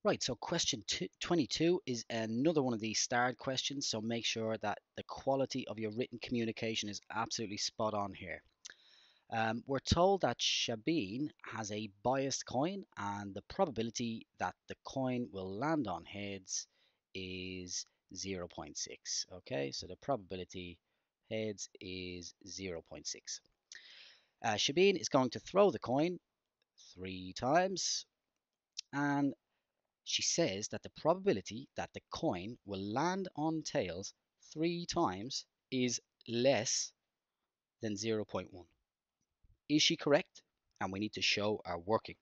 Right, so question 22 is another one of these starred questions, so make sure that the quality of your written communication is absolutely spot on here. We're told that Shabin has a biased coin and the probability that the coin will land on heads is 0.6. Okay, so the probability heads is 0.6. Shabin is going to throw the coin 3 times, and she says that the probability that the coin will land on tails 3 times is less than 0.1. Is she correct? And we need to show our working.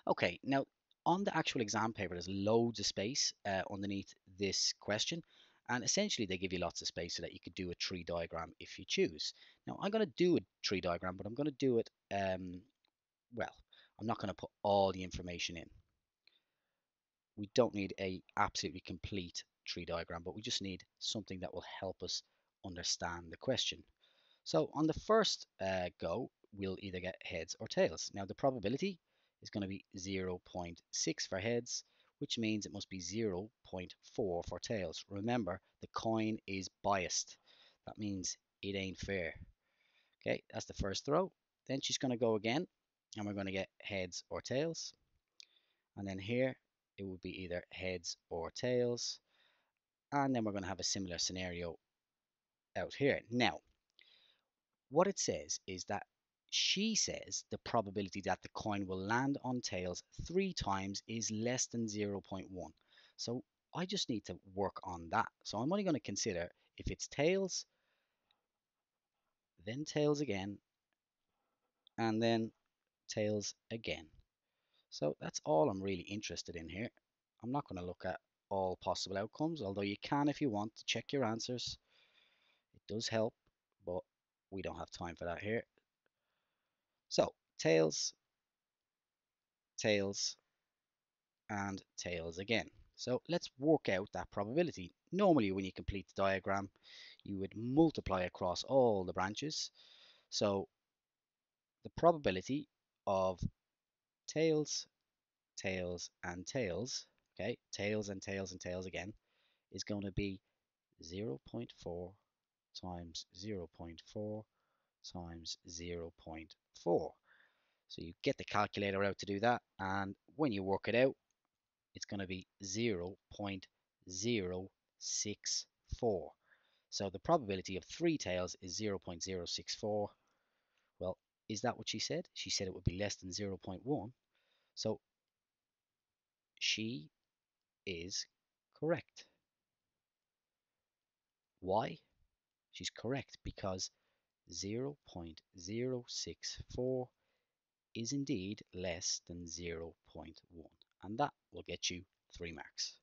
Okay, now on the actual exam paper, there's loads of space underneath this question. And essentially, they give you lots of space so that you could do a tree diagram if you choose. Now, I'm going to do a tree diagram, but I'm going to do it, well, I'm not going to put all the information in. We don't need a absolutely complete tree diagram, but we just need something that will help us understand the question. So on the first go, we'll either get heads or tails. Now the probability is going to be 0.6 for heads, which means it must be 0.4 for tails. Remember, the coin is biased. That means it ain't fair. Okay, that's the first throw. Then she's going to go again, and we're going to get heads or tails. And then here, it would be either heads or tails. And then we're going to have a similar scenario out here. Now, what it says is that she says the probability that the coin will land on tails 3 times is less than 0.1. So I just need to work on that. So I'm only going to consider if it's tails, then tails again, and then tails again. So that's all I'm really interested in here. I'm not going to look at all possible outcomes, although you can if you want to check your answers. It does help, but we don't have time for that here. So tails, tails, and tails again. So let's work out that probability. Normally when you complete the diagram, you would multiply across all the branches. So the probability of tails, tails, and tails, okay, tails and tails and tails again, is going to be 0.4 times 0.4 times 0.4. So you get the calculator out to do that, and when you work it out, it's going to be 0.064. So the probability of 3 tails is 0.064. Well, is that what she said? She said it would be less than 0.1. So she is correct. Why? She's correct because 0.064 is indeed less than 0.1, and that will get you 3 marks.